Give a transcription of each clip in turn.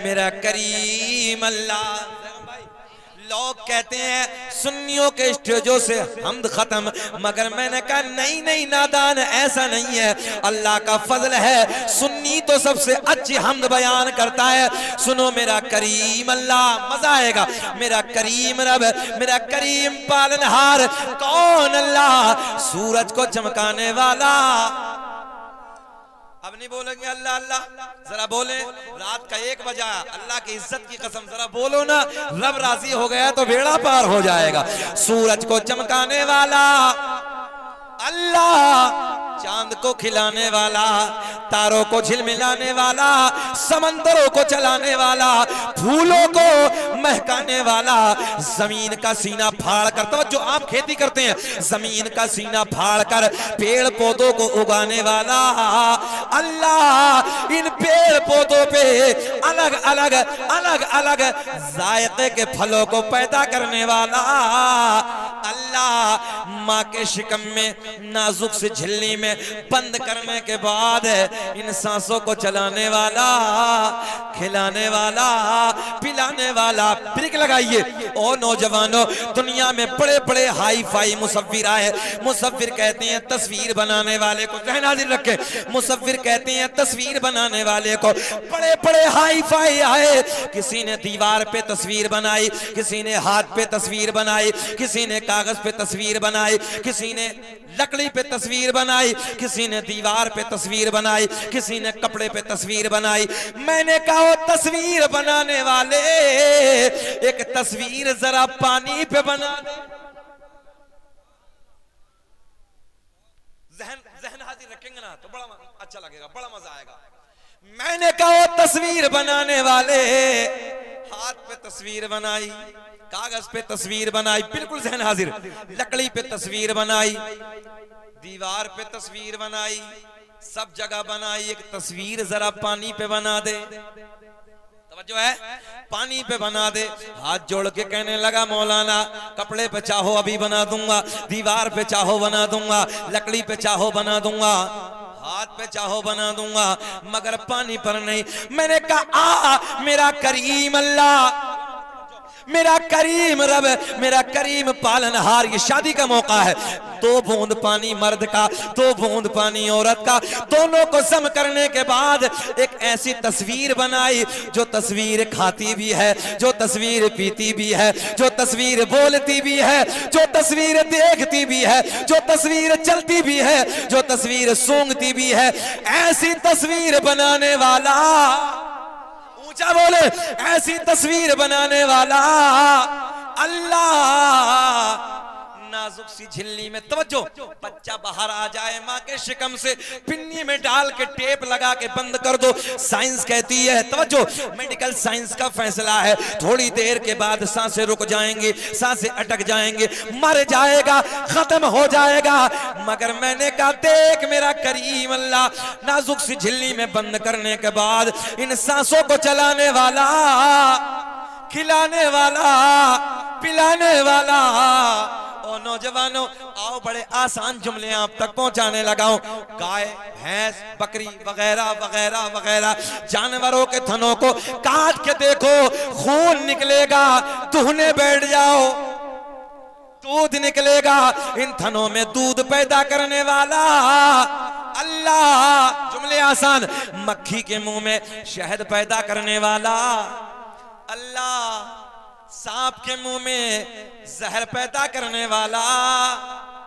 मेरा करीम अल्लाह। लोग कहते हैं सुन्नियों के स्टेजों से हमद खत्म, मगर मैंने कहा नहीं नहीं नादान, ऐसा नहीं है। अल्लाह का फजल है, सुन्नी तो सबसे अच्छी हमद बयान करता है। सुनो मेरा करीम अल्लाह, मजा आएगा। मेरा करीम रब, मेरा करीम पालनहार कौन? अल्लाह, सूरज को चमकाने वाला। अब नहीं बोलेंगे अल्लाह अल्लाह, जरा बोले। रात का 1 बजा, अल्लाह की इज्जत की कसम जरा बोलो ना। रब राजी हो गया तो बेड़ा पार हो जाएगा। सूरज को चमकाने वाला अल्लाह, चांद को खिलाने वाला, तारों को झिलमिलाने वाला, समंदरों को चलाने वाला, फूलों को महकाने वाला, जमीन का सीना फाड़ कर, तो जो आप खेती करते हैं, जमीन का सीना फाड़ कर पेड़ पौधों को उगाने वाला अल्लाह, इन पेड़ पौधों पे अलग अलग अलग अलग जायके के फलों को पैदा करने वाला अल्लाह, माँ के शिकम में नाजुक से झिल्ली में बंद करने के बाद इन सांसों को चलाने वाला, खिलाने वाला, पिलाने वाला। ब्रेक लगाइए। ओ नौजवानों, दुनिया में बड़े बड़े हाई फाई मुसव्विर आए। मुसव्विर कहते हैं तस्वीर बनाने वाले को, ज़हन हाजिर रखे, मुसव्विर कहते हैं तस्वीर बनाने वाले को। बड़े बड़े हाई फाई आए, किसी ने दीवार पे तस्वीर बनाई, किसी ने हाथ पे तस्वीर बनाई, किसी ने कागज पे तस्वीर बनाई, किसी ने लकड़ी पे तस्वीर बनाई, किसी ने दीवार पे तस्वीर बनाई, किसी ने कपड़े पे तस्वीर बनाई। मैंने कहा तस्वीर बनाने वाले, एक तस्वीर जरा पानी पे बना दे। जहन हाजिर रखेंगे ना तो बड़ा अच्छा लगेगा, बड़ा मजा आएगा। मैंने कहा तस्वीर बनाने वाले, हाथ पे तस्वीर बनाई, कागज पे तस्वीर बनाई, बिल्कुल जहन हाजिर, लकड़ी पे तस्वीर बनाई, दीवार पे तस्वीर बनाई, सब जगह बनाई। एक तस्वीर जरा पानी पे बना दे, तवज्जो है, पानी पे बना दे। हाथ जोड़ के कहने लगा मौलाना, कपड़े पे चाहो अभी बना दूंगा, दीवार पे चाहो बना दूंगा, लकड़ी पे चाहो बना दूंगा, हाथ पे चाहो बना दूंगा, मगर पानी पर नहीं। मैंने कहा मेरा करीम अल्लाह, मेरा करीम रब, मेरा करीम पालनहार, ये शादी का मौका है। 2 बूंद पानी मर्द का, 2 बूंद पानी औरत का, दोनों को सम करने के बाद एक ऐसी तस्वीर बनाई, जो तस्वीर खाती भी है, जो तस्वीर पीती भी है, जो तस्वीर बोलती भी है, जो तस्वीर देखती भी है, जो तस्वीर चलती भी है, जो तस्वीर सूंघती भी है। ऐसी तस्वीर बनाने वाला, ऊंचा बोले, ऐसी तस्वीर बनाने वाला अल्लाह। नाजुक सी झिल्ली में, तवज्जो, बच्चा बाहर आ जाए माँ के शिकम से, पिन्नी में डाल के टेप लगा के बंद कर दो। साइंस कहती है, तवज्जो, मेडिकल साइंस का फैसला है, थोड़ी देर के बाद सांसें रुक जाएंगी, सांसें अटक जाएंगे, मर जाएगा, खत्म हो जाएगा। मगर मैंने कहा देख मेरा करीम अल्लाह, नाजुक सी झिल्ली में बंद करने के बाद इन सांसों को चलाने वाला, खिलाने वाला, पिलाने वाला। और नौजवानों आओ, बड़े आसान जुमले आप तक पहुंचाने लगाऊं। गाय, भैंस, बकरी वगैरह वगैरह वगैरह जानवरों के थनों को काट के देखो, खून निकलेगा, दुहने बैठ जाओ, दूध निकलेगा। इन थनों में दूध पैदा करने वाला अल्लाह। जुमले आसान। मक्खी के मुंह में शहद पैदा करने वाला अल्लाह। सांप के मुंह में जहर पैदा करने वाला,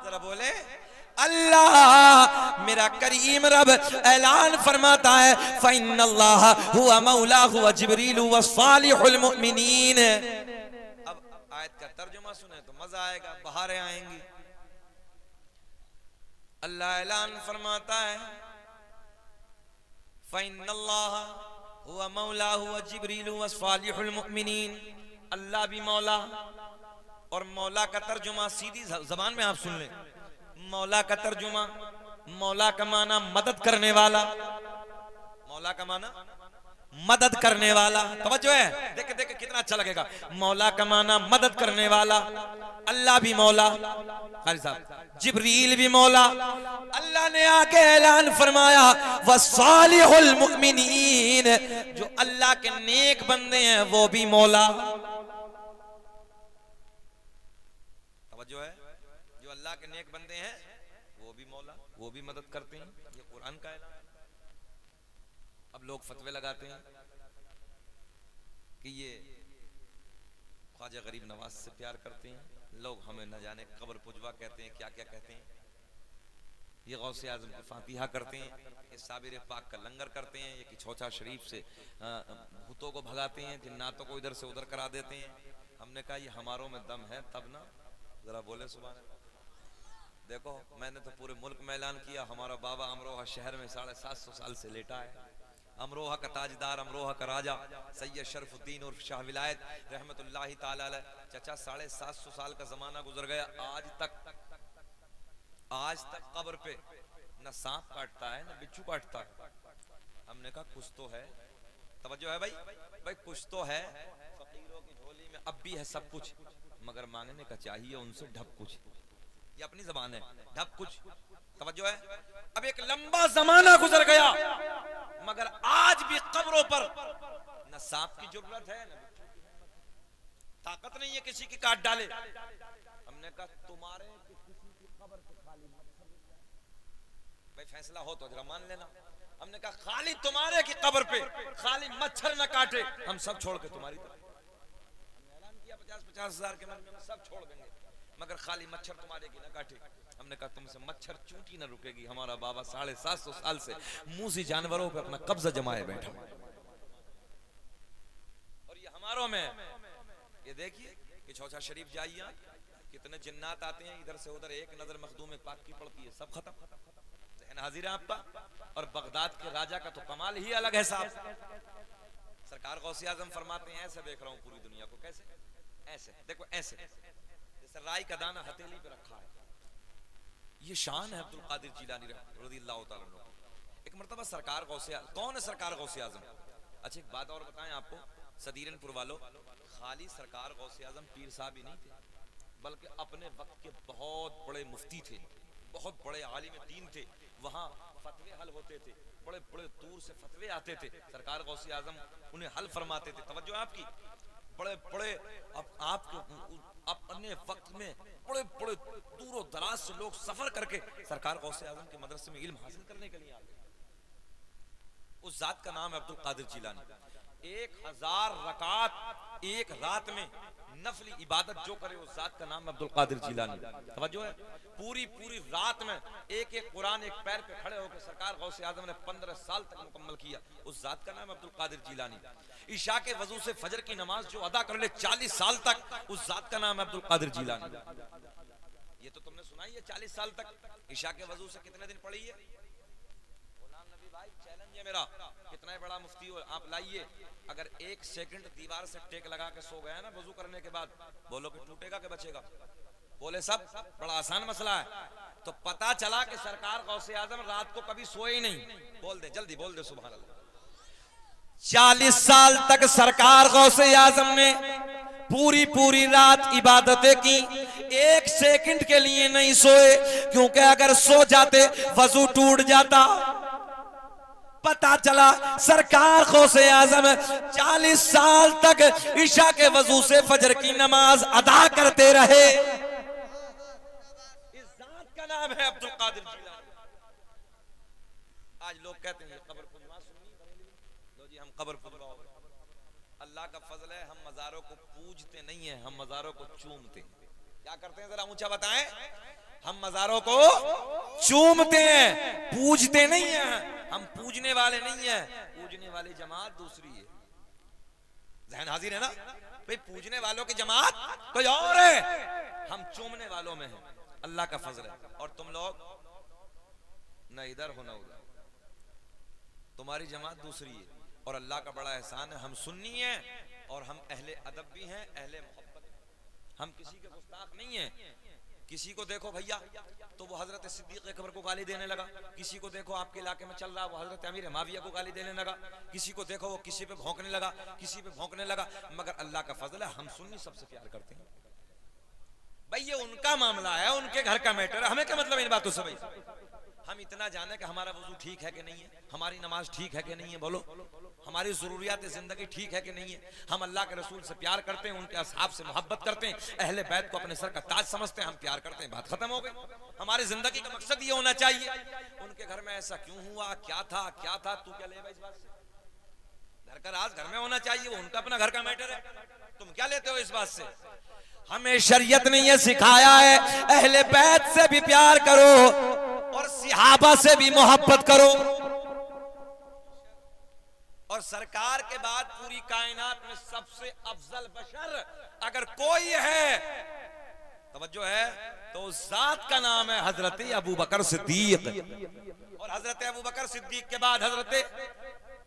जरा बोले अल्लाह। मेरा करीम रब ऐलान फरमाता है, फ़इन्नल्लाह हुवा मौलाहु व जिब्रील व सालिहुल मुमिनीन। अब आयत का तर्जुमा सुने तो मजा आएगा, बहारें आएंगी। अल्लाह ऐलान फरमाता है, फ़इन्नल्लाह हुवा मौलाहु व जिब्रील व सालिहुल मुमिनीन। अल्लाह भी मौला, और मौला का तर्जुमा सीधी जबान में आप सुन लें। मौला का तर्जुमा, मौला का माना मदद करने वाला, मौला का माना मदद करने वाला। तवज्जो है, देख देख कितना अच्छा लगेगा। मौला का माना मदद करने वाला, अल्लाह भी मौला, कारी साहब जिब्रील भी मौला। अल्लाह ने आके ऐलान फरमाया वसालिहुल मुमिनीन, जो अल्लाह के नेक बंदे हैं वो भी मौला। तवज्जो है, जो अल्लाह के नेक बंदे हैं वो भी मौला, वो भी मदद करते हैं। ये कुरान का ऐलान। अब लोग फतवे लगाते हैं कि ये ख्वाजा गरीब नवाज से प्यार करते हैं, लोग हमें न जाने कब्र पुजवा कहते हैं, क्या क्या कहते हैं, ये गौसे आजम की फातिहा करते हैं, ये साबिर पाक का लंगर करते हैं, ये कि छोचा शरीफ से भूतों को भगाते हैं, जिन्नातों को इधर से उधर करा देते हैं। हमने कहा ये हमारों में दम है तब ना, जरा बोले सुभान अल्लाह। देखो मैंने तो पूरे मुल्क में ऐलान किया, हमारा बाबा अमरोहा शहर में 750 साल से लेटा है। अमरोहा का ताजदार, अमरोहा का राजा सैयद शरफुद्दीन उर्फ शाह विलायत रहमतुल्लाहि ताला अलैह, चचा 750 साल का जमाना गुजर गया, आज तक कब्र पे न सांप काटता है न बिच्छू काटता है। हमने कहा कुछ तो है, तवज्जो है भाई कुछ तो है। फकीरों की झोली में अब भी है सब कुछ, मगर मांगने का चाहिए उनसे ढब कुछ। ये अपनी जबान है, ढब कुछ। तवज्जो है। अब एक लंबा जमाना गुजर गया, मगर आज भी कब्रों पर न सांप की जरूरत है, न ताकत नहीं है किसी की काट डाले। हमने कहा तुम्हारे किसी की कब्र से खाली भाई फैसला हो तो जरा मान लेना। हमने कहा खाली तुम्हारे की कब्र पे खाली मच्छर न काटे, हम सब छोड़ के तुम्हारी तरफ। हमने ऐलान किया 50-50 हजार के मन में सब छोड़ देंगे, मगर खाली मच्छर तुम्हारे की न काटे। हमने कहा तुमसे मच्छर चूंटी न रुकेगी। हमारा बाबा 750 साल से मूसी जानवरों पे अपना कब्जा जमाए बैठा, और ये हमारों में ये देखिए कि चौचा शरीफ जाइए, कितने जिन्नात आते हैं इधर से उधर, एक नजर मखदूम पाक की पड़ती है, सब खत्म। जहन हाजिर है आपका। और बगदाद के राजा का तो कमाल ही अलग है साहब। सरकार गौसे आजम फरमाते हैं, ऐसे देख रहा हूं पूरी दुनिया को, कैसे ऐसे देखो, ऐसे जैसे राई का दाना हथेली पे रखा है। ये शान है अब्दुल कादिर जिलानी रज़ियल्लाहु ताला अन्हु। एक मर्तबा सरकार गौसे, कौन है सरकार गौसे आजम? अच्छा एक बात और बताएं आपको सदीरनपुर वालों, खाली सरकार गौसे आजम पीर साहब ही नहीं थे, बल्कि अपने वक्त के बहुत बड़े मुफ्ती थे, बहुत बड़े आलिम दीन थे। वहाँ फतवे हल होते थे, बड़े बड़े दूर से फतवे आते थे, सरकार गौसे आजम उन्हें हल फरमाते थे। तवज्जो आपकी, बड़े बड़े अपने वक्त में बड़े बड़े दूरों दराज से लोग सफर करके सरकार गौसे आजम के मदरसे में इल्म हासिल करने के लिए आते। उस जात का नाम है अब्दुल कादिर जिलानी। 1000 रकात एक रात में नफली इबादत जो करे उस जात का नाम है अब्दुल कादिर जिलानी। तवज्जो है। पूरी पूरी रात में एक एक कुरान एक पैर पे खड़े होकर सरकार गौसे आजम ने 15 साल तक मुकम्मल किया। उस जात का नाम है अब्दुल कादिर जिलानी। ईशा के वजू से फजर की नमाज जो अदा कर ले 40 साल तक, उस जात का नाम है अब्दुल कादिर जिलानी। ये तो तुमने सुना ही है, 40 साल तक ईशा के वजू से कितने दिन पढ़ी है? भाई चैलेंज है मेरा, कितना बड़ा मुफ्ती हो आप लाइए, अगर 1 सेकंड दीवार से टेक लगा के सो गया ना वजू करने के बाद, बोलो कि टूटेगा कि बचेगा? बोले सब, बड़ा आसान मसला है। तो पता चला कि सरकार गौसे आजम रात को कभी सोए ही नहीं। बोल दे जल्दी, बोल दे सुभान अल्लाह। 40 साल तक सरकार गौसे आजम ने पूरी पूरी रात इबादतें की, 1 सेकंड के लिए नहीं सोए, क्योंकि अगर सो जाते वजू टूट जाता। पता चला सरकार गौसे आजम 40 साल तक ईशा के वजू से फजर की नमाज अदा करते रहे। इस जात का नाम है अब्दुल कादिर जिलानी। आज लोग कहते हैं कब्र पुजवा सुन्नी, लो जी हम कब्र पुजवा। अल्लाह का फजल है, हम मज़ारों को पूजते नहीं है, हम मज़ारों को चूमते हैं। क्या करते हैं जरा ऊंचा बताएं? हम मज़ारों को चूमते हैं, पूजते नहीं हैं। हम पूजने वाले नहीं हैं, पूजने वाली जमात दूसरी है। ज़हन हाजिर है ना भाई? पूजने वालों की जमात कोई और है, हम चूमने वालों में हैं। अल्लाह का फजल है। और तुम लोग न इधर हो न उधर, तुम्हारी जमात दूसरी है। और अल्लाह का बड़ा एहसान है, हम सुन्नी हैं और हम अहले अदब भी हैं, अहले मोहब्बत। हम किसी के गुस्ताख नहीं हैं। किसी को देखो भैया तो वो हजरत सिद्दीक अकबर को गाली देने लगा, किसी को देखो आपके इलाके में चल रहा वो हजरत अमीर माविया को गाली देने लगा, किसी को देखो वो किसी पे भौंकने लगा, किसी पे भौंकने लगा। मगर अल्लाह का फजल है, हम सुन्नी सबसे प्यार करते हैं। भाई ये उनका मामला है, उनके घर का मैटर है, हमें क्या मतलब इन बातों से भाई। हम इतना जाने कि हमारा वजू ठीक है कि नहीं है, हमारी नमाज ठीक है कि नहीं है, बोलो हमारी जरूरियात जिंदगी ठीक है कि नहीं है, हम अल्लाह के रसूल से प्यार करते हैं, उनके असहाब से मोहब्बत करते हैं, अहले बैत को अपने सर का ताज समझते हैं, हम प्यार करते हैं, बात खत्म हो गई। हमारी जिंदगी का मकसद ये होना चाहिए। उनके घर में ऐसा क्यों हुआ, क्या था तू क्या लेगा इस बात से? घर का राज घर में होना चाहिए, वो उनका अपना घर का मैटर है, तुम क्या लेते हो इस बात से? हमें शरीयत ने यह सिखाया है अहले बैत से भी प्यार करो और सहाबा से भी मोहब्बत करो। और सरकार के बाद पूरी कायनात में सबसे अफजल बशर अगर कोई है, तवज्जो है, तो उस जात का नाम है हजरत अबू बकर सिद्दीक। और हजरत अबू बकर सिद्दीक के बाद हजरत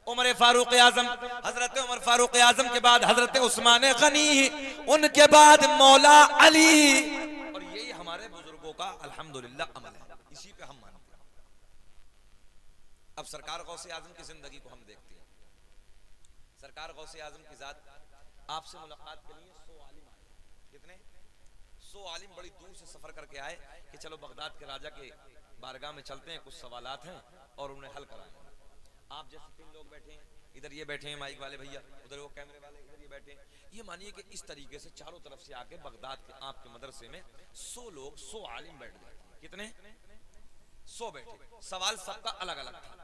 उमर फारूक आजम, हजरत उमर फारूक आजम के बाद हजरत उस्मान गनी, उनके बाद मौला अली। और यही हमारे बुजुर्गों का अल्हम्दुलिल्लाह अमल है, इसी पे हम मानते हैं। अब सरकार गौसे आजम की जिंदगी को हम देखते हैं। सरकार गौसे आजम की जात आपसे मुलाकात के लिए 100 आलिम आए। कितने? 100 आलिम बड़ी दूर से सफर करके आए कि चलो बगदाद के राजा के बारगाह में चलते हैं, कुछ सवालात हैं और उन्हें हल कराएंगे। आप जैसे 3 लोग बैठे हैं, इधर ये बैठे हैं माइक वाले भैया, उधर वो कैमरे वाले, इधर ये बैठे हैं। ये मानिए कि इस तरीके से चारों तरफ से आके बगदाद के आपके मदरसे में 100 लोग, 100 आलिम बैठ गए। कितने? 100 बैठे। सवाल सबका अलग अलग था।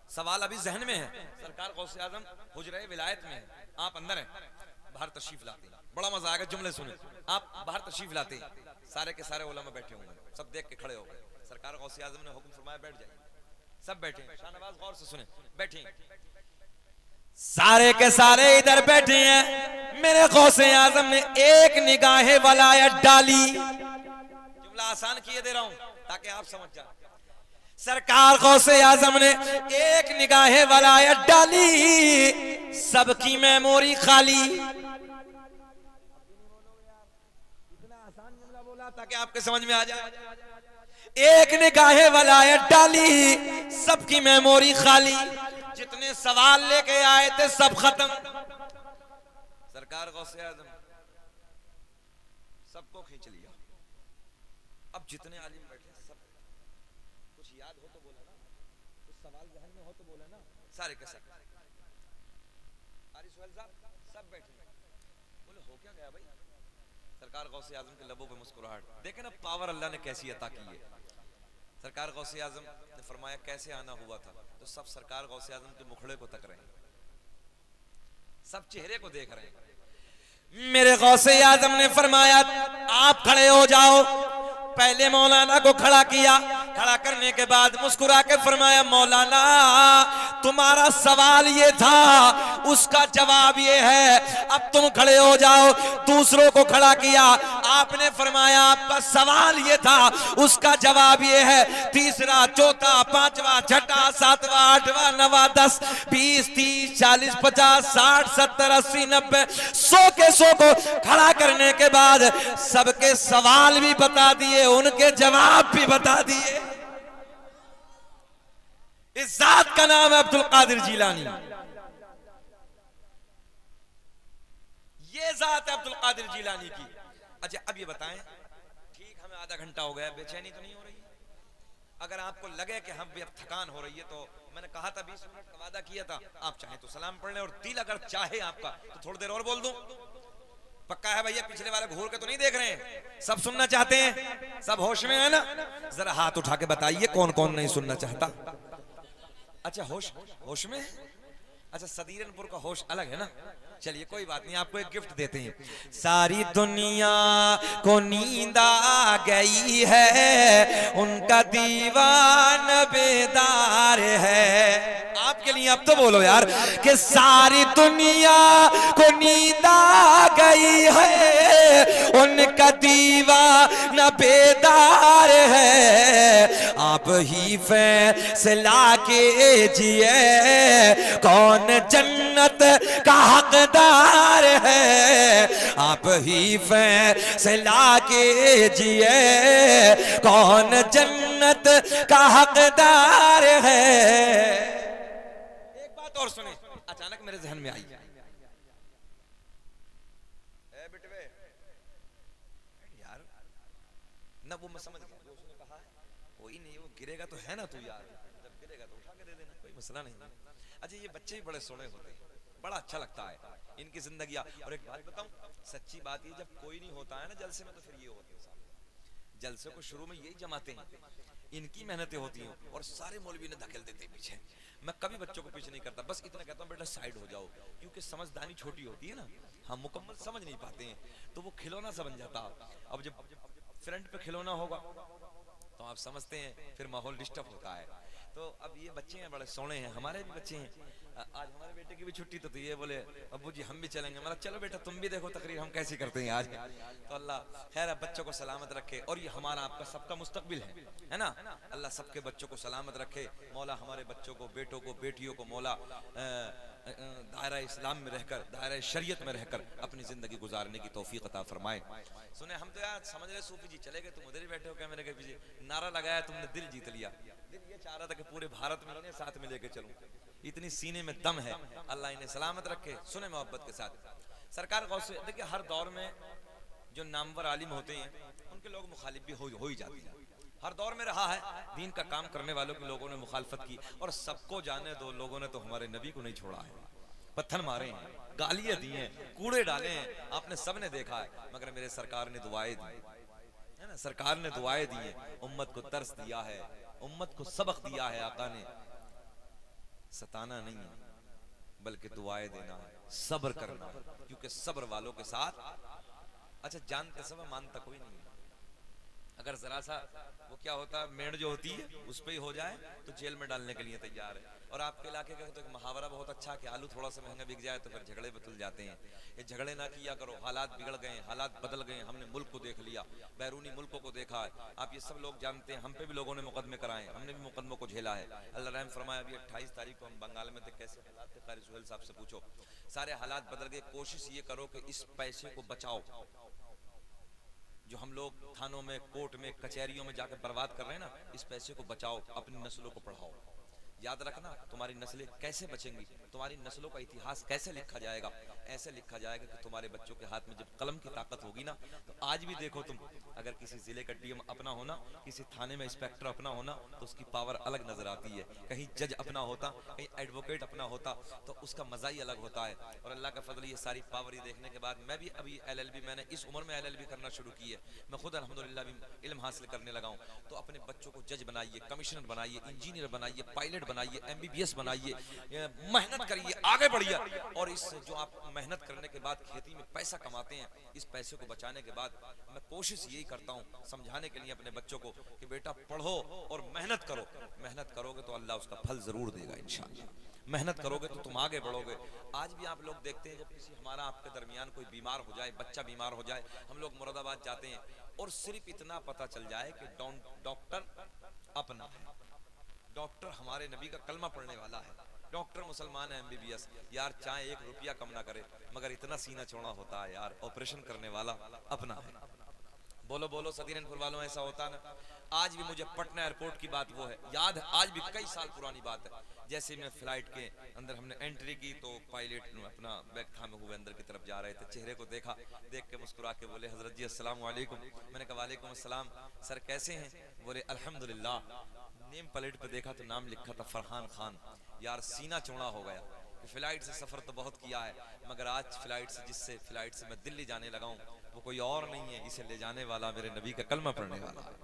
सवाल अभी जहन में है। सरकार गौसे आजम हुजरे विलायत में है, आप अंदर हैं, बाहर तशरीफ लाते हैं, बड़ा मजा आएगा, जुमले सुने। आप बाहर तशरीफ लाते हैं, सारे के सारे उलमा बैठे होंगे, सब देख के खड़े हो गए। सरकार गौसे आजम ने हुक्म फरमाया बैठ जाइए, सब बैठे। शाहनवाज गौर से सुने, बैठे। सारे के सारे इधर बैठे हैं। मेरे गौसे आजम ने एक निगाहे वलायत डाली। जुमला आसान किए दे रहा हूं ताकि आप समझ जाए। सरकार गौसे आजम ने एक निगाहे वलायत डाली, सबकी मेमोरी खाली। इतना आसान जुमला बोला ताकि आपके समझ में आ जाए। एक निगाहे वलायत डाली, सबकी मेमोरी खाली, जितने सवाल लेके आए थे सब खत्म। सरकार गौसे आजम सबको खींच लिया। अब जितने आलिम बैठे सब, कुछ याद हो तो बोला ना, कुछ सवाल जहन में हो तो बोला ना, सारे के सब। सब बैठे, बोले हो क्या गया भाई? सरकार गौसे आजम के लबों पे मुस्कुराहट, देखे ना पावर अल्लाह ने कैसी अता की है। सरकार गौसे आजम ने फरमाया कैसे आना हुआ था, तो सब सरकार गौसे आजम के मुखड़े को तक रहे हैं, सब चेहरे को देख रहे हैं। मेरे गौसे आजम ने फरमाया आप खड़े हो जाओ। पहले मौलाना को खड़ा किया, खड़ा करने के बाद मुस्कुरा के फरमाया मौलाना तुम्हारा सवाल ये था, उसका जवाब ये है, अब तुम खड़े हो जाओ। दूसरों को खड़ा किया, आपने फरमाया आपका सवाल ये था, उसका जवाब ये है। तीसरा, चौथा, पांचवा, छठा, सातवां, आठवां, नवा, 10, 20, 30, 40, 50, 60, 70, 80, 90, 100 के 100 को खड़ा करने के बाद सबके सवाल भी बता दिए, उनके जवाब भी बता दिए। इस जात का नाम है अब्दुल कादिर जिलानी। ये जात है अब्दुल कादिर जिलानी की। अच्छा अब ये बताएं, ठीक हमें आधा घंटा हो गया, बेचैनी तो नहीं हो रही? अगर आपको लगे कि हम भी अब थकान हो रही है, तो मैंने कहा था 20 मिनट का वादा किया था, आप चाहे तो सलाम पढ़ लें, और दिल अगर चाहे आपका तो थोड़ी देर और बोल दूं। पक्का है भैया? पिछले वाले घूर के तो नहीं देख रहे हैं? सब सुनना चाहते हैं? सब होश में है ना? जरा हाथ उठा के बताइए कौन कौन नहीं सुनना चाहता। अच्छा होश में? अच्छा सदीरनपुर का होश अलग है ना? चलिए कोई बात नहीं, आपको एक गिफ्ट देते हैं। सारी दुनिया को नींद आ गई है, उनका दीवान बेदार है। आपके लिए अब तो बोलो यार कि सारी दुनिया को नींद आ गई है, उनका दीवान बेदार है। आप ही फैसला कीजिए कौन जन्नत का हकदार है। आप ही फैसला कीजिए कौन जन्नत का हकदार है। एक बात और सुने, अचानक मेरे जहन में आई। बिटवे यार ना वो मैं समझ गया जो उसने कहा है, कोई नहीं, वो गिरेगा तो है ना तू यार, जब गिरेगा तो उठा के दे देना, कोई मसला नहीं। अच्छा ये बच्चे भी बड़े सोने होते हैं, बड़ा अच्छा लगता है इनकी जिंदगी। और एक बात बताऊं, सच्ची बात ये, जब कोई नहीं होता है ना जलसे में, तो फिर ये होते हैं जलसे को शुरू में यही जमाते हैं, इनकी मेहनतें होती हैं और सारे मौलवी ने धकेल देते हैं पीछे। मैं कभी बच्चों को पीछे नहीं करता, बस इतना कहता हूँ बेटा साइड हो जाओ, क्योंकि समझदारी छोटी होती है ना, हम मुकम्मल समझ नहीं पाते हैं, तो वो खिलौना सा बन जाता। अब जब फ्रंट पे खिलौना होगा तो आप समझते हैं फिर माहौल डिस्टर्ब होता है। तो अब ये बच्चे हैं बड़े सोने हैं, हमारे भी बच्चे हैं। आज हमारे बेटे की भी छुट्टी तो ये बोले अब्बू जी हम भी चलेंगे, मतलब चलो बेटा तुम भी देखो तकरीर हम कैसी करते हैं आज। तो अल्लाह खैर बच्चों को सलामत रखे, और ये हमारा आपका सबका मुस्तकबिल है ना, अल्लाह सबके बच्चों को सलामत रखे। मौला हमारे बच्चों को, बेटों को, बेटियों को मौला दायरा इस्लाम में रहकर, दायरा शरीयत में रहकर अपनी जिंदगी गुजारने की तौफीक अता फरमाए। सुने हम तो यार समझ रहे सूफी जी चले गए, तुम उधर ही बैठे हो कैमरे के पीछे, नारा लगाया तुमने, दिल जीत लिया। दिल ये चाह रहा था कि पूरे भारत में इन्हें साथ में लेके चलूं, इतनी सीने में दम है, अल्लाह इन्हें सलामत रखे। सुने मोहब्बत के साथ सरकार गौर से देखिए, हर दौर में जो नामवर आलिम होते हैं उनके लोग मुखालिफ भी हो ही जाते हैं, हर दौर में रहा है। दीन का काम करने वालों के लोगों ने मुखालफत की, और सबको जाने दो, लोगों ने तो हमारे नबी को नहीं छोड़ा है, पत्थर मारे हैं, गालियां दी हैं, कूड़े डाले हैं, आपने सबने देखा है, मगर मेरे सरकार ने दुआएं दी है ना, सरकार ने दुआएं दी हैं, उम्मत को तरस दिया है, उम्मत को सबक दिया है। आका ने सताना नहीं है बल्कि दुआएं देना है, सब्र करना है, क्योंकि सब्र वालों के साथ, अच्छा जानते सब मानता कोई नहीं, अगर जरा सा वो क्या होता है, मेड़ जो होती है उस पे ही हो जाए तो जेल में डालने के लिए तैयार है। और आपके इलाके का तो एक मुहावरा बहुत अच्छा कि आलू थोड़ा सा महंगा बिक जाए तो फिर झगड़े बदल जाते हैं। ये झगड़े ना किया करो, हालात बिगड़ गए, हालात बदल गए, हमने मुल्क को देख लिया, बैरूनी मुल्कों को देखा है, आप ये सब लोग जानते हैं, हम पे भी लोगों ने मुकदमे कराए, हमने भी मुकदमों को झेला है। अल्लाह रहम फरमाए, अभी 28 तारीख को हम बंगाल में थे, कैसे हालात थे कारी सुहेल साहब से पूछो, सारे हालात बदल गए। कोशिश ये करो कि इस पैसे को बचाओ, जो हम लोग थानों में, कोर्ट में, कचहरियों में जाकर बर्बाद कर रहे हैं ना, इस पैसे को बचाओ, अपनी नस्लों को पढ़ाओ। याद रखना तुम्हारी नस्लें कैसे बचेंगी, तुम्हारी नस्लों का इतिहास कैसे लिखा जाएगा, ऐसे लिखा जाएगा कि तुम्हारे बच्चों के हाथ में जब कलम की ताकत होगी ना, तो आज भी देखो तुम, अगर किसी जिले का डीएम अपना होना, किसी थाने में इंस्पेक्टर अपना होना, तो उसकी पावर अलग नजर आती है। कहीं जज अपना होता, कहीं एडवोकेट अपना होता, तो उसका मजा ही अलग होता है। और अल्लाह का फजल, ये सारी पावर ही देखने के बाद मैं भी अभी LLB, मैंने इस उम्र में LLB करना शुरू की है, मैं खुद अल्हम्दुलिल्लाह भी इल्म हासिल करने लगा हूँ। तो अपने बच्चों को जज बनाइए, कमिश्नर बनाइए, इंजीनियर बनाइए, पायलट बनाइए, MBBS बनाइए, मेहनत करिए, आगे बढ़िए। और इस जो आप मेहनत करने के बाद खेती में पैसा कमाते हैं, इस पैसे को बचाने के बाद मैं कोशिश यही करता हूँ समझाने के लिए अपने बच्चों को कि बेटा पढ़ो और मेहनत करो, मेहनत करोगे तो अल्लाह उसका फल जरूर देगा इंशाअल्लाह, मेहनत करोगे तो तुम आगे बढ़ोगे। आज भी आप लोग देखते हैं, जब किसी हमारा आपके दरमियान कोई बीमार हो जाए, बच्चा बीमार हो जाए, हम लोग मुरादाबाद जाते हैं और सिर्फ इतना पता चल जाए कि डॉक्टर अपना है, डॉक्टर हमारे नबी का कलमा पढ़ने वाला है, डॉक्टर मुसलमान है, MBBS, यार चाहे 1 रुपया कम ना करे मगर इतना सीना चौड़ा होता है यार, ऑपरेशन करने वाला अपना है। बोलो बोलो सदीरनपुर वालों, ऐसा होता ना। आज भी मुझे पटना एयरपोर्ट की बात वो है याद है, आज भी कई साल पुरानी बात है। जैसे मैं फ्लाइट के अंदर हमने एंट्री की तो पायलट अपना बैग थामे हुए अंदर की तरफ जा रहे थे, चेहरे को देखा, देख के मुस्कुरा के बोले हजरत जी अस्सलाम वालेकुम। मैंने कहा वालेकुम अस्सलाम, सर कैसे हैं? बोले अल्हम्दुलिल्लाह। नेम प्लेट पे देखा तो नाम लिखा था फरहान खान। यार सीना चौड़ा हो गया कि फ्लाइट से सफर तो बहुत किया है, मगर आज फ्लाइट से, जिससे फ्लाइट से मैं दिल्ली जाने लगा हूँ, वो कोई और नहीं है, इसे ले जाने वाला मेरे नबी का कलमा पढ़ने वाला है।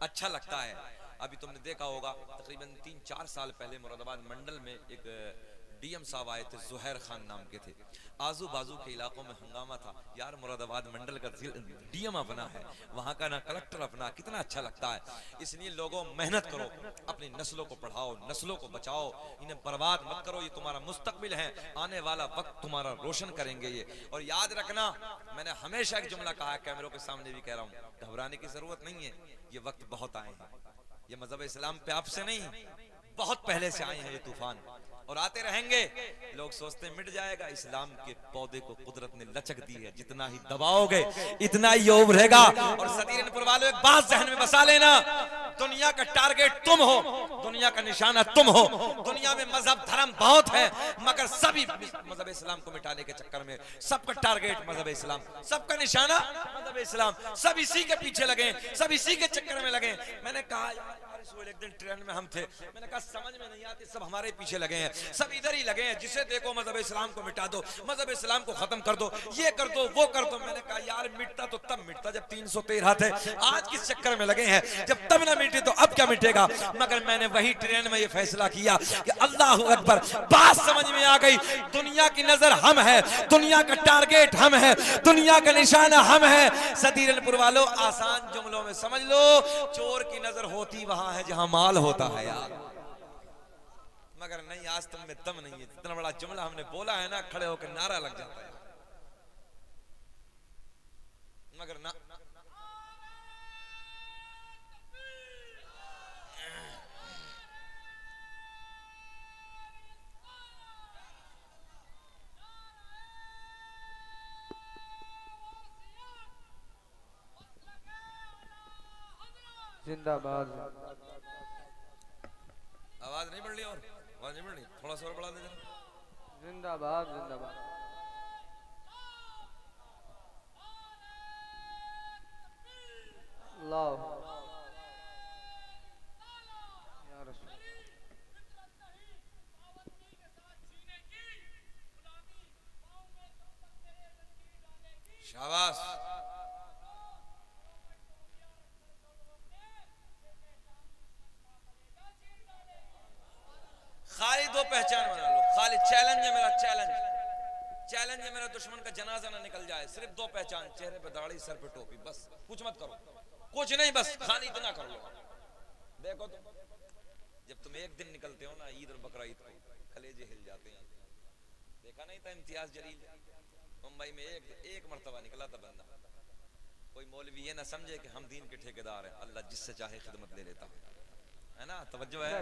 अच्छा लगता है। अभी तुमने देखा होगा तकरीबन 3-4 साल पहले मुरादाबाद मंडल में एक डीएम साहब आए थे, जुहैर खान नाम के थे, आजू बाजू के इलाकों में हंगामा था। यार मुरादाबाद मंडल का डीएम अपना है, वहाँ का ना कलेक्टर अपना, कितना अच्छा लगता है। इसलिए लोगों मेहनत करो, अपनी नस्लों को पढ़ाओ, नस्लों को बचाओ, इन्हें बर्बाद मत करो, ये तुम्हारा मुस्तकबिल है, आने वाला वक्त तुम्हारा रोशन करेंगे ये। और याद रखना, मैंने हमेशा एक जुमला कहा है, कैमरों के सामने भी कह रहा हूँ, घबराने की जरूरत नहीं है, ये वक्त बहुत आए हैं, ये मजहब इस्लाम पे आपसे नहीं, बहुत पहले से आए हैं ये तूफान। और आते रहेंगे। लोग सोचते मिट जाएगा, इस्लाम के पौधे को कुदरत ने लचक दी है, जितना ही दबाओगे इतना ही ये उभरेगा। और सदीरनपुर वालों एक बात जहन में बसा लेना, दुनिया का टारगेट तुम हो, दुनिया का निशाना तुम हो। दुनिया में मजहब धर्म बहुत है, मगर सभी मजहब इस्लाम को मिटाने के चक्कर में सबका टारगेट मजहब इस्लाम, सबका निशाना मजहब इस्लाम, सब इसी के पीछे लगे, सब इसी के चक्कर में लगे। मैंने कहा एक दिन ट्रेन में हम थे, मैंने कहा समझ में नहीं आती, सब हमारे पीछे लगे हैं, सब इधर ही लगे हैं, जिसे देखो मजहब इस्लाम को मिटा दो, मजहब इस्लाम को खत्म कर दो, ये कर दो वो कर दो। मैंने कहा यार मिटता तो तब मिटता जब 313 थे, आज किस चक्कर में लगे हैं, जब तब ना मिटे तो अब क्या मिटेगा। मगर मैंने वही ट्रेन में ये फैसला किया कि अल्लाह अकबर, बात समझ में आ गई, दुनिया की नजर हम है, दुनिया का टारगेट हम है, दुनिया का निशाना हम है। सदीरनपुर वालों आसान जुमलों में समझ लो, चोर की नजर होती वहां है जहां माल होता है यार, मगर नहीं, आज तुम में दम नहीं है। इतना बड़ा जुमला हमने बोला है ना, खड़े होकर नारा लग जाता है, मगर ना जिंदाबाद। आवाज नहीं बढ़ रही, और आवाज नहीं बढ़ रही, थोड़ा सा और बढ़ा दे जरा। जिंदाबाद जिंदाबाद। अल्लाह या रसूल। शाबाश। खाली दो पहचान बना लो, खाली चैलेंज है मेरा, चैलेंज है मेरा, दुश्मन का जनाजा ना निकल जाए, सिर्फ दो पहचान, चेहरे पे दाढ़ी, सर पे टोपी, बस कुछ मत करो, कुछ नहीं, बस खाली इतना कर लो। देखो तो जब तुम एक दिन निकलते हो ना ईद और बकरा ईद को, कलेजे हिल जाते हैं। देखा नहीं था इम्तियाज जलील मुंबई में एक मर्तबा निकला था बंदा, कोई मौलवी ये ना समझे कि हम दीन के ठेकेदार हैं, अल्लाह जिससे चाहे खिदमत ले लेता है ना, तवज्जो है।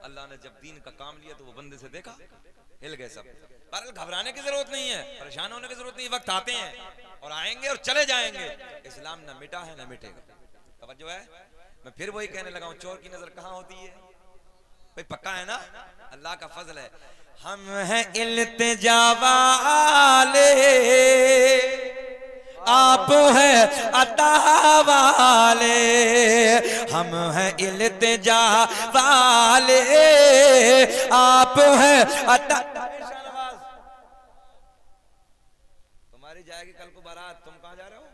अल्लाह ने जब दीन का काम लिया तो वो बंदे से देखा, हिल गए सब। पर घबराने की जरूरत नहीं है, परेशान होने की जरूरत नहीं, वक्त आते हैं और आएंगे और चले जाएंगे। इस्लाम ना मिटा है ना मिटेगा, तवज्जो है। मैं फिर वही कहने लगा हूं, चोर की नजर कहां होती है भाई, पक्का है ना, अल्लाह का फजल है। हम हैं इल्तिजा वाले, आप हैं अता वाले, हम हैं इल्तिजा वाले, आप हैं अता। तुम्हारी जाएगी कल को बारात, तुम कहां जा रहे हो,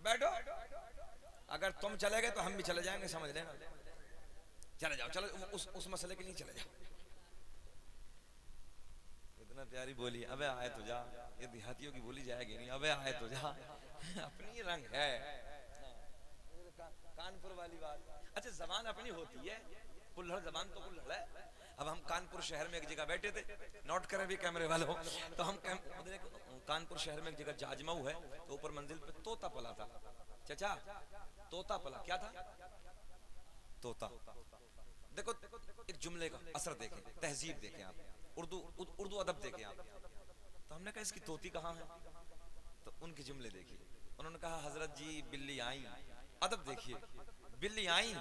बैठो, अगर तुम चले गए तो हम भी चले जाएंगे, समझ लेना। चले जाओ, चलो उस मसले के लिए चले जाओ। इतना प्यारी बोली, अबे आए तो जा, ये देहातियों की बोली जाएगी नहीं, अबे आए तो जा, अपनी रंग है। कानपुर वाली बात, अच्छा जबान अपनी होती है, कुल्हड़ जबान तो कुल्हड़ है। अब हम कानपुर शहर में एक जगह बैठे थे, नोट करें भी कैमरे वालों, तो हम कानपुर शहर में एक जगह जाजमऊ है, तो ऊपर मंजिल पे तोता पला था। चाचा तोता पला, क्या था, तोता। देखो एक जुमले का असर देखें, तहजीब देखें आप, उर्दू अदब देखें आप। तो हमने कहा इसकी तोती कहाँ है, तो उनके जुमले देखिए, उन्होंने कहा हजरत जी बिल्ली आई, अदब देखिए, बिल्ली आई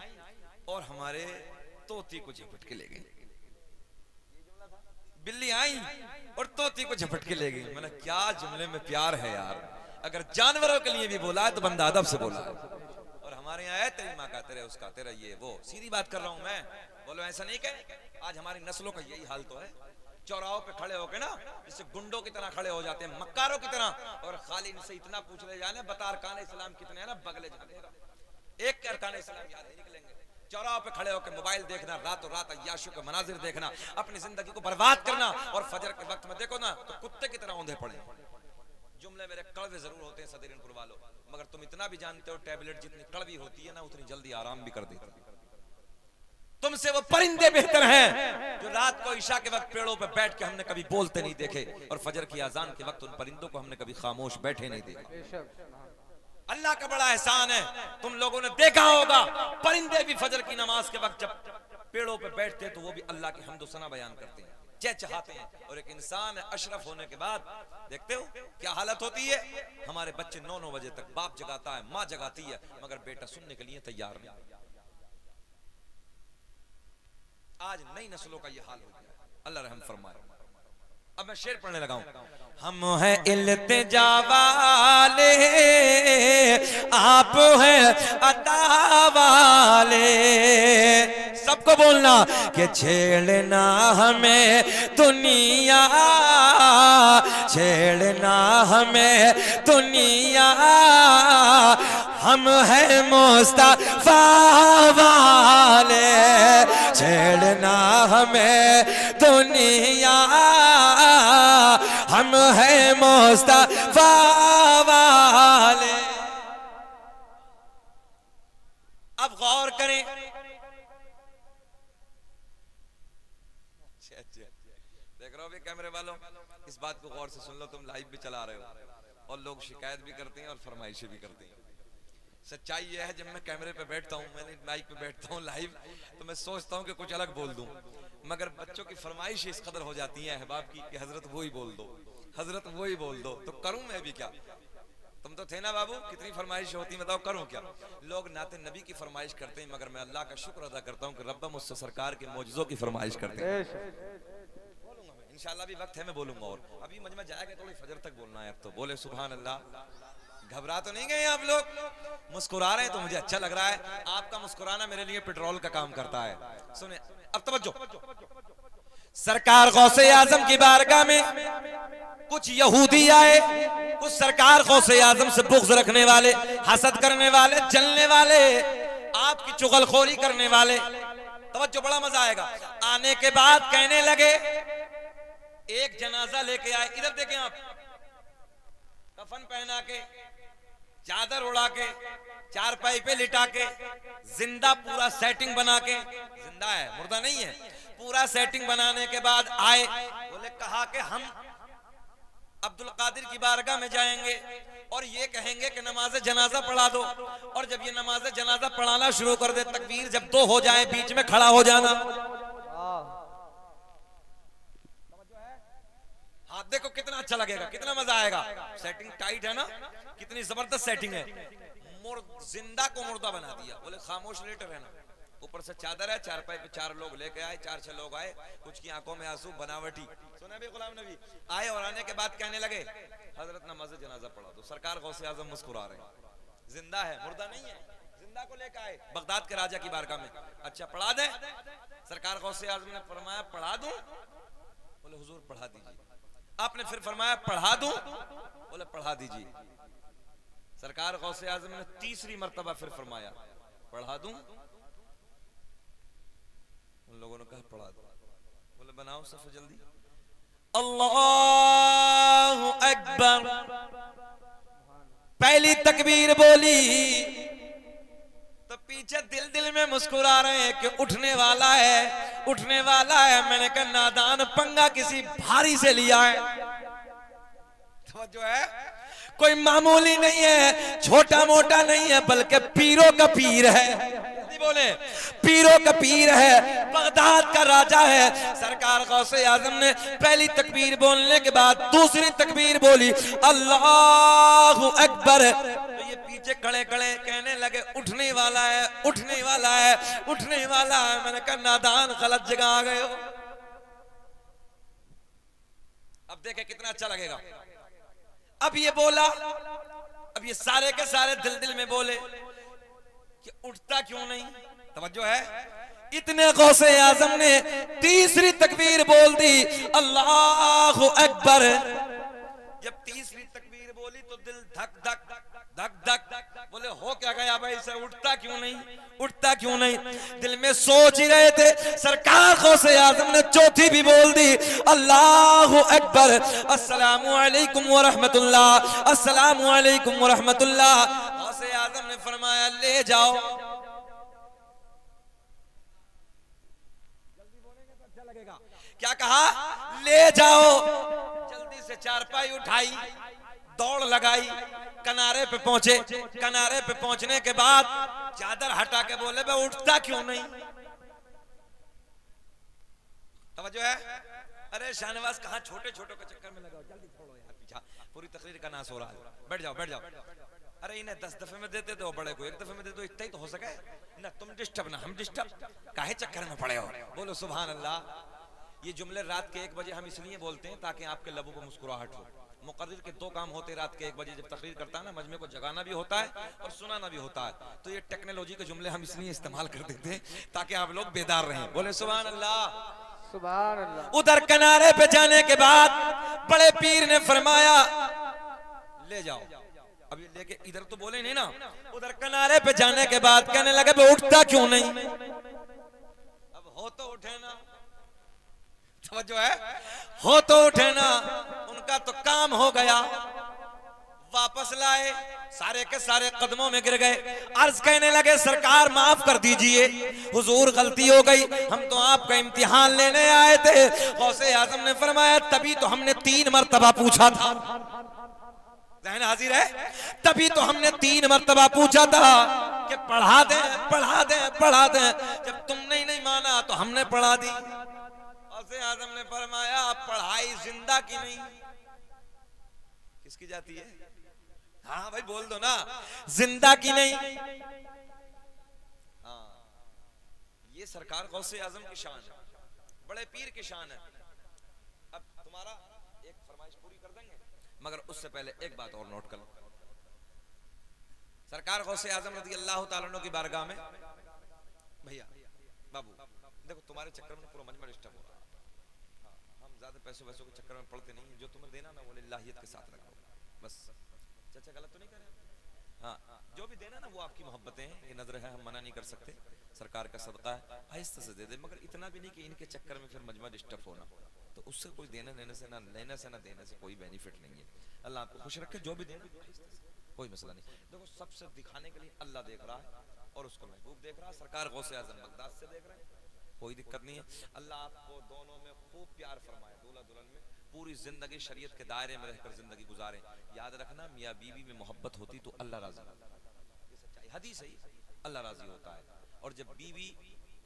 और हमारे तोती को झपट के ले गई। बिल्ली आई और तोती को झपट के ले गई। मैंने क्या जुमले में प्यार है यार, अगर जानवरों के लिए भी बोला है तो बंदा अदब से बोला है। और हमारे यहाँ है तेरी माँ का, तेरे उसका, तेरा ये वो, सीधी बात कर रहा हूँ मैं, बोलो ऐसा नहीं कहे। आज हमारी नस्लों का यही हाल तो है, चौराहों पे खड़े होके ना जैसे गुंडों की तरह खड़े हो जाते हैं, मक्कारों की तरह, और खाली इनसे इतना पूछ ले जाने बता अरकान इस्लाम कितने हैं ना, बगले जाने एक के अरकान इस्लाम याद नहीं निकलेंगे। चौराहों पे खड़े होकर मोबाइल देखना, रातों रात अय्याशों के मनाजिर देखना, अपनी जिंदगी को बर्बाद करना, और फजर के वक्त में देखो ना तो कुत्ते की तरह औंधे पड़े। जुमले मेरे कड़वे जरूर होते हैं सदीरनपुर वालों, मगर तुम इतना भी जानते हो टैबलेट जितनी कड़वी होती है ना उतनी जल्दी आराम भी कर देती है। तुमसे वो परिंदे बेहतर हैं जो रात को ईशा के वक्त पेड़ों पे बैठ के हमने कभी बोलते नहीं देखे, और फजर की आजान के वक्त उन परिंदों को हमने कभी खामोश बैठे नहीं देखा। अल्लाह का बड़ा एहसान है, तुम लोगों ने देखा होगा परिंदे भी फजर की नमाज के वक्त जब पेड़ों पे बैठते तो वो भी अल्लाह की हम्द सना बयान करते हैं, चहचहाते हैं। और एक इंसान अशरफ होने के बाद देखते हो क्या हालत होती है। हमारे बच्चे 9-9 बजे तक बाप जगाता है, माँ जगाती है, मगर बेटा सुनने के लिए तैयार नहीं। आज नई नस्लों का ये हाल हो गया, अल्लाह रहम फरमाए। अब मैं शेर पढ़ने लगा हूं। हम हैं इल्तिजा वाले, आप हैं अता वाले। सबको बोलना कि छेड़ना हमें दुनिया, छेड़ना हमें दुनिया, हम हैं मुस्तफा वाले। छेड़ना हमें दुनिया, हम हैं मुस्तफा वाले। अब गौर करें, देख रहे हो भी कैमरे वालों, इस बात को गौर से सुन लो, तुम लाइव भी चला रहे हो और लोग शिकायत भी करते हैं और फरमाइशें भी करते हैं। सच्चाई यह है, जब मैं कैमरे पे बैठता हूँ, मैंने माइक पे बैठता हूँ लाइव, तो मैं सोचता हूँ कि कुछ अलग बोल दूं, मगर बच्चों की फरमाइश इस कदर हो जाती है अहबाब की कि हजरत वो ही बोल दो, हजरत वो ही बोल दो, तो करूं मैं भी क्या? तुम तो थे ना बाबू, कितनी फरमाइश होती, बताओ करूं क्या? लोग नाते नबी की फरमाइश करते हैं, मगर मैं अल्लाह का शुक्र अदा करता हूं कि रब्बा मुझसे सरकार के मौजज़ों की फरमाइश करते हैं। बोलूंगा मैं, इंशाल्लाह भी वक्त है, मैं बोलूंगा। और अभी मजमा जाएगा, थोड़ी फजर तक बोलना है। अब तो बोले सुभान अल्लाह। घबरा तो नहीं गए आप लोग? मुस्कुरा रहे हैं तो मुझे अच्छा लग रहा है। आपका मुस्कुराना मेरे लिए पेट्रोल का काम करता है। सुने अब तवज्जो। सरकार गौसे आजम की बारगाह में कुछ यहूदी आए, कुछ सरकार गौसे आजम से बुग़्ज़ रखने वाले, हसद करने वाले, जलने वाले, आपकी चुगलखोरी करने वाले। तवज्जो, बड़ा मजा आएगा। आने के बाद कहने लगे, एक जनाजा लेके आए, इधर देखें आप, कफन पहना के, चादर उड़ा के, चारपाई पे लिटा के, जिंदा पूरा सेटिंग बना के, जिंदा है मुर्दा नहीं है, पूरा सेटिंग बनाने के बाद आए, बोले कहा कि हम अब्दुल कादिर की बारगाह में जाएंगे और ये कहेंगे कि नमाज जनाजा पढ़ा दो। और जब ये नमाज जनाजा पढ़ाना शुरू कर दे, तकबीर जब 2 हो जाए, बीच में खड़ा हो जाना। हाँ देखो कितना अच्छा लगेगा, कितना मजा आएगा। सेटिंग टाइट है ना, कितनी जबरदस्त सेटिंग है। जिंदा को मुर्दा बना दिया। बोले खामोश लेटे रहना, ऊपर से चादर है, चारपाई पे 4 लोग लेके आए, 4-6 लोग आए, कुछ की आंखों में आंसू, बनावटी। सुना भी गुलाम नबी आए और आने के बाद कहने लगे, हजरत नमाज जनाजा पढ़ा दो। सरकार गौसे आजम मुस्कुरा रहे हैं, जिंदा है मुर्दा नहीं है, जिंदा को लेकर आए बगदाद के राजा की बारगाह में। अच्छा पढ़ा दे? सरकार गौसे आजम ने फरमाया पढ़ा दूं? बोले हुजूर पढ़ा दीजिए। आपने फिर फरमाया पढ़ा दूं? बोले पढ़ा दीजिए। सरकार गौसे आजम ने तीसरी मर्तबा फिर फरमाया पढ़ा दूं? उन लोगों ने कहा पढ़ा दो। बोले बनाओ सफ़ जल्दी। अल्लाहु अकबर। पहली तकबीर बोली तो पीछे दिल में मुस्कुरा रहे हैं कि उठने वाला है, उठने वाला है। मैंने कहा नादान, पंगा किसी भारी से लिया है। तो जो है कोई मामूली नहीं है, छोटा मोटा नहीं है, बल्कि पीरों का पीर है। बोले पीरों का पीर है, बगदाद का राजा है। सरकार गौसे आजम ने पहली तकबीर बोलने के बाद दूसरी तकबीर बोली अल्लाहु अकबर। तो ये पीछे खड़े खड़े कहने लगे उठने वाला है, उठने वाला है, उठने वाला है। मैंने कहा नादान, गलत जगह आ गए हो। अब देखे कितना अच्छा लगेगा। अब ये बोला, अब ये सारे के सारे दिल में बोले कि उठता क्यों नहीं? तवज्जो है, इतने गौसे आजम ने तीसरी तकबीर बोल दी अल्लाहु अकबर। जब तीसरी तकबीर बोली तो दिल धक धक धक धक। बोले हो क्या गया भाई, इसे उठता क्यों नहीं, उठता क्यों नहीं? दिल में सोच ही रहे थे। सरकार गौसे आजम ने चौथी भी बोल दी अल्लाहु अकबर। अस्सलामु अलैकुम व रहमतुल्लाह, अस्सलामु अलैकुम व रहमतुल्लाह। गौसे आजम ने फरमाया ले जाओ। जल्दी बोलेंगे तो अच्छा लगेगा। क्या कहा? ले जाओ। जल्दी से चारपाई उठाई, दौड़ लगाई, किनारे पे पहुंचे। किनारे पे पहुंचने के बाद चादर हटा के बोले बे उठता क्यों नहीं? तवज्जो है? अरे शाहनवाज कहाँ छोटे छोटे के चक्कर में लगाओ, जल्दी छोड़ो यार पीछा, पूरी तकरीर का नाश हो रहा है, बैठ जाओ बैठ जाओ। अरे इन्हें 10 दफे में देते तो बड़े को 1 दफे में दे दो, इतना ही तो हो सके ना। तुम डिस्टर्ब ना हम डिस्टर्ब, काहे चक्कर में पड़े हो? बोलो सुभान अल्लाह। ये जुमले रात के 1 बजे हम इसलिए बोलते हैं ताकि आपके लबों पर मुस्कुराहट हो। मुकर्रिर के 2 काम होते रात के 1 बजे जब तकरीर करता है ना, मजमे को जगाना भी होता है और सुनाना भी होता है। तो ये टेक्नोलॉजी के जुमले हम इसलिए इस्तेमाल कर देते हैं ताकि आप लोग बेदार रहें। बोले सुभान अल्लाह। सुभान अल्लाह। उधर किनारे पे जाने के बाद बड़े पीर ने फरमाया ले जाओ। अभी लेके इधर तो बोले नहीं ना। उधर किनारे पे जाने के बाद कहने लगे बे उठता क्यों नहीं? अब हो तो उठे ना, समझो है, हो तो उठे ना। उनका तो काम हो गया, वापस लाए, सारे के सारे कदमों में गिर गए। अर्ज कहने लगे सरकार माफ कर दीजिए, हुजूर गलती हो गई, हम तो आपका इम्तिहान लेने आए थे। गौसे आजम ने फरमाया तभी तो हमने 3 मरतबा पूछा था, ज़हन हाजिर है, तभी तो हमने 3 मरतबा पूछा था कि पढ़ा दे पढ़ा दे पढ़ा दे। जब तुमने नहीं माना तो हमने पढ़ा दी। गौसे आजम ने फरमाया पढ़ाई जिंदा की नहीं किसकी जाती है? हाँ भाई बोल दो ना, जिंदा की नहीं। हाँ ये सरकार गौसे आजम की शान है, बड़े पीर की शान है। अब तुम्हारा एक फरमाइश पूरी कर देंगे, मगर उससे पहले एक बात और नोट कर लो। सरकार गौसे आजम रज़ी अल्लाह ताला अन्हु की बारगाह में, भैया बाबू देखो तुम्हारे चक्कर में पूरा मजमा डिस्टर्ब हो रहा है। हम ज्यादा पैसों के चक्कर में पड़ते नहीं, जो तुम्हें देना ना वो लिल्लाहियत के साथ रखो बस। चाचा गलत तो नहीं कर रहे? हाँ जो भी देना ना वो आपकी मोहब्बतें हैं, ये नजर है, हम मना नहीं कर सकते, सरकार का सदका है, आहिस्ता से दे दे, मगर इतना भी नहीं कि इनके चक्कर में फिर मजमा डिस्टर्ब होना। तो उससे कोई देने लेने से ना लेने से ना देने से कोई बेनिफिट नहीं है। अल्लाह आपको खुश रखे, जो भी देना कोई मसला नहीं। देखो सबसे दिखाने के लिए अल्लाह देख रहा है और उसको महबूब देख रहा है, सरकार गौसे आजम बगदाद से देख रहे हैं, कोई दिक्कत नहीं है। अल्लाह आपको दोनों में खूब प्यार फरमाए, दूल्हा दुल्हन में पूरी जिंदगी शरीयत के दायरे में रहकर जिंदगी गुजारें। याद रखना मियाँ बीवी में मोहब्बत होती तो अल्लाह राजी होता है, ये सच्चाई हदीस है, अल्लाह राजी होता है। और जब बीवी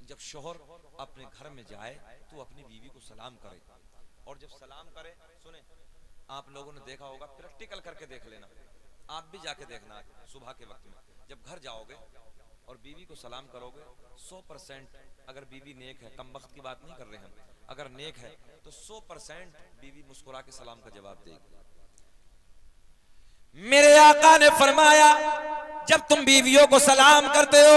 जब शोहर अपने घर में जाए तो अपनी बीवी को सलाम करे, और जब सलाम करे, सुने आप लोगों ने देखा होगा, प्रैक्टिकल करके देख लेना, आप भी जाके देखना सुबह के वक्त में जब घर जाओगे और बीवी को सलाम करोगे, 100% अगर बीवी नेक है, कम वक्त की बात नहीं कर रहे हम, अगर नेक है तो 100% बीवी मुस्कुरा के सलाम का जवाब देगी। मेरे आका ने फरमाया जब तुम बीवियों को सलाम करते हो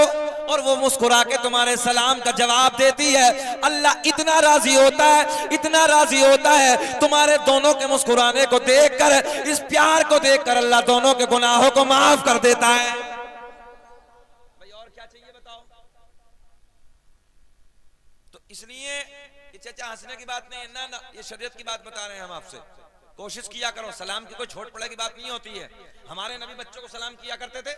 और वो मुस्कुरा के तुम्हारे सलाम का जवाब देती है, अल्लाह इतना राजी होता है, इतना राजी होता है, तुम्हारे दोनों के मुस्कुराने को देखकर, इस प्यार को देखकर अल्लाह दोनों के गुनाहों को माफ कर देता है। भाई और क्या चाहिए बताओ? तो इसलिए ये चाचा हंसने की बात नहीं है ना, ना ये शरीयत की बात बता रहे हैं हम आपसे। कोशिश किया करो, सलाम की कोई छोट पड़े की बात नहीं होती है। हमारे नबी बच्चों को सलाम किया करते थे,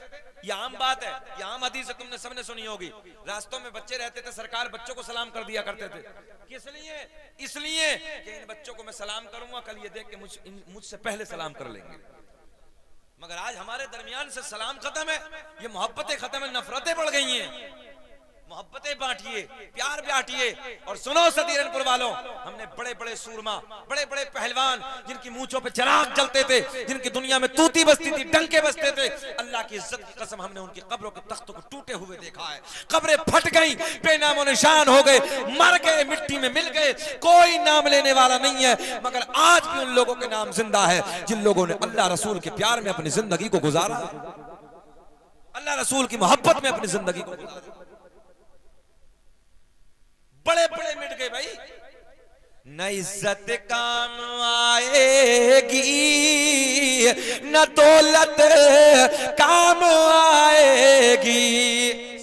ये आम बात है, ये आम हदीस है, तुमने सबने सुनी होगी। रास्तों में बच्चे रहते थे, सरकार बच्चों को सलाम कर दिया करते थे। किस लिए? इसलिए कि इन बच्चों को मैं सलाम करूंगा, कल ये देख के मुझसे पहले सलाम कर लेंगे। मगर आज हमारे दरमियान से सलाम खत्म है, ये मोहब्बतें खत्म है, नफरतें बढ़ गई हैं। मोहब्बतें बांटिए, प्यार बांटिए। और सुनो सदीरनपुर वालों, हमने बड़े बड़े सूरमा, बड़े बड़े पहलवान, जिनकी मूंछों पे चिराग जलते थे, जिनकी दुनिया में तूती बजती थी, डंके बजते थे, अल्लाह की इज्जत की कसम हमने उनकी कब्रों के तख्तों को टूटे हुए देखा है। कब्रें फट गई, बेनामो निशान हो गए, मर गए, मिट्टी में मिल गए, कोई नाम लेने वाला नहीं है। मगर आज भी उन लोगों के नाम जिंदा है जिन लोगों ने अल्लाह रसूल के प्यार में अपनी जिंदगी को गुजारा, अल्लाह रसूल की मोहब्बत में अपनी जिंदगी को गुजारा। बड़े बड़े मिट गए भाई, न इज्जत काम आएगी, न दौलत काम आएगी।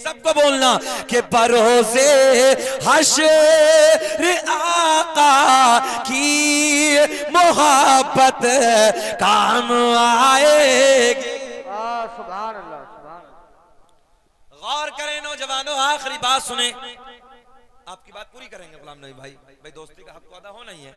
सबको बोलना कि बरोज़े हश्र आका की मोहब्बत काम आएगी। सुभान अल्लाह, सुभान अल्लाह। गौर करें नौजवानों, आखिरी बात सुने, आपकी बात पूरी करेंगे गुलाम नबी भाई, भाई दोस्ती का हक तो अदा होना ही है।